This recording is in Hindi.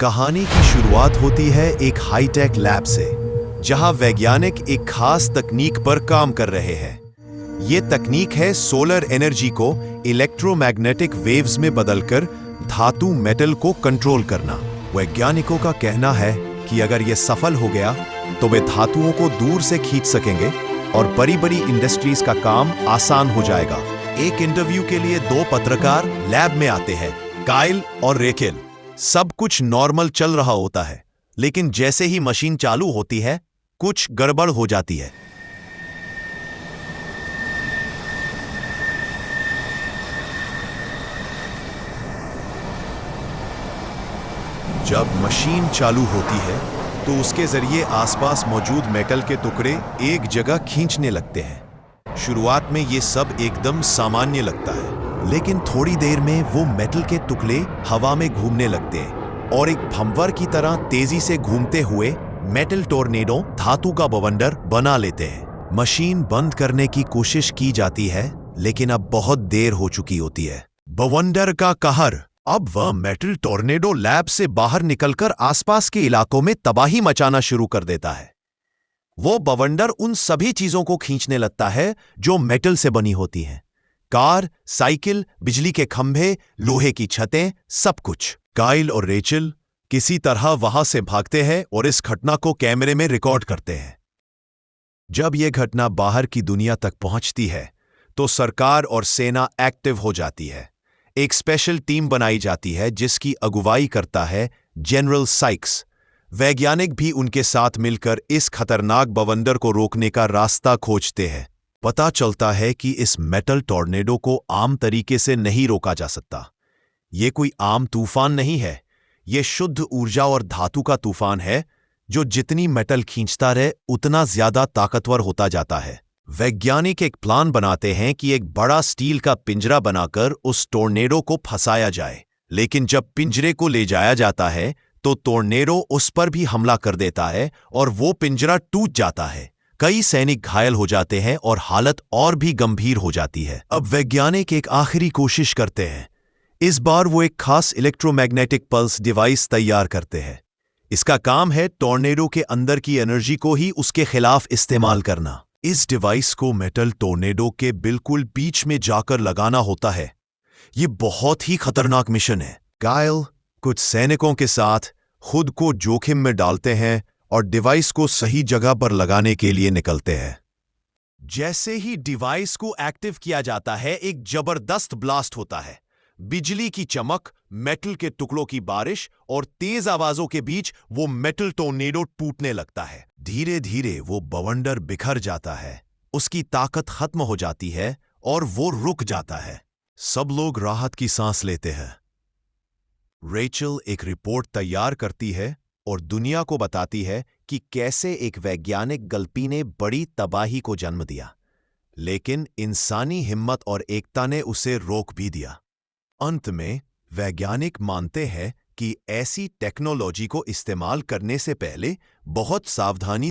कहानी की शुरुआत होती है एक हाईटेक लैब से, जहां वैज्ञानिक एक खास तकनीक पर काम कर रहे हैं। ये तकनीक है सोलर एनर्जी को इलेक्ट्रोमैग्नेटिक वेव्स में बदलकर धातु मेटल को कंट्रोल करना। वैज्ञानिकों का कहना है कि अगर ये सफल हो गया तो वे धातुओं को दूर से खींच सकेंगे और बड़ी बड़ी इंडस्ट्रीज का काम आसान हो जाएगा। एक इंटरव्यू के लिए दो पत्रकार लैब में आते हैं, काइल और रेचेल। सब कुछ नॉर्मल चल रहा होता है, लेकिन जैसे ही मशीन चालू होती है कुछ गड़बड़ हो जाती है। जब मशीन चालू होती है तो उसके जरिए आसपास मौजूद मेटल के टुकड़े एक जगह खींचने लगते हैं। शुरुआत में ये सब एकदम सामान्य लगता है, लेकिन थोड़ी देर में वो मेटल के टुकड़े हवा में घूमने लगते हैं और एक भंवर की तरह तेजी से घूमते हुए मेटल टोर्नेडो धातु का बवंडर बना लेते हैं। मशीन बंद करने की कोशिश की जाती है, लेकिन अब बहुत देर हो चुकी होती है। बवंडर का कहर। अब वह मेटल टोर्नेडो लैब से बाहर निकलकर आसपास के इलाकों में तबाही मचाना शुरू कर देता है। वो बवंडर उन सभी चीजों को खींचने लगता है जो मेटल से बनी होती हैं। कार, साइकिल, बिजली के खंभे, लोहे की छतें, सब कुछ। काइल और रेचेल किसी तरह वहां से भागते हैं और इस घटना को कैमरे में रिकॉर्ड करते हैं। जब यह घटना बाहर की दुनिया तक पहुंचती है तो सरकार और सेना एक्टिव हो जाती है। एक स्पेशल टीम बनाई जाती है जिसकी अगुवाई करता है जनरल साइक्स। वैज्ञानिक भी उनके साथ मिलकर इस खतरनाक बवंडर को रोकने का रास्ता खोजते हैं। पता चलता है कि इस मेटल टॉर्नेडो को आम तरीके से नहीं रोका जा सकता। ये कोई आम तूफान नहीं है, ये शुद्ध ऊर्जा और धातु का तूफान है जो जितनी मेटल खींचता रहे उतना ज्यादा ताकतवर होता जाता है। वैज्ञानिक एक प्लान बनाते हैं कि एक बड़ा स्टील का पिंजरा बनाकर उस टॉर्नेडो को फंसाया जाए, लेकिन जब पिंजरे को ले जाया जाता है तो टॉर्नेडो उस पर भी हमला कर देता है और वो पिंजरा टूट जाता है। कई सैनिक घायल हो जाते हैं और हालत और भी गंभीर हो जाती है। अब वैज्ञानिक एक आखिरी कोशिश करते हैं। इस बार वो एक खास इलेक्ट्रोमैग्नेटिक पल्स डिवाइस तैयार करते हैं। इसका काम है टॉर्नेडो के अंदर की एनर्जी को ही उसके खिलाफ इस्तेमाल करना। इस डिवाइस को मेटल टॉर्नेडो के बिल्कुल बीच में जाकर लगाना होता है। ये बहुत ही खतरनाक मिशन है। काइल कुछ सैनिकों के साथ खुद को जोखिम में डालते हैं और डिवाइस को सही जगह पर लगाने के लिए निकलते हैं। जैसे ही डिवाइस को एक्टिव किया जाता है, एक जबरदस्त ब्लास्ट होता है। बिजली की चमक, मेटल के टुकड़ों की बारिश और तेज आवाजों के बीच वो मेटल टॉर्नेडो टूटने लगता है। धीरे धीरे वो बवंडर बिखर जाता है, उसकी ताकत खत्म हो जाती है और वो रुक जाता है। सब लोग राहत की सांस लेते हैं। रेचेल एक रिपोर्ट तैयार करती है और दुनिया को बताती है कि कैसे एक वैज्ञानिक गलती ने बड़ी तबाही को जन्म दिया, लेकिन इंसानी हिम्मत और एकता ने उसे रोक भी दिया। अंत में वैज्ञानिक मानते हैं कि ऐसी टेक्नोलॉजी को इस्तेमाल करने से पहले बहुत सावधानी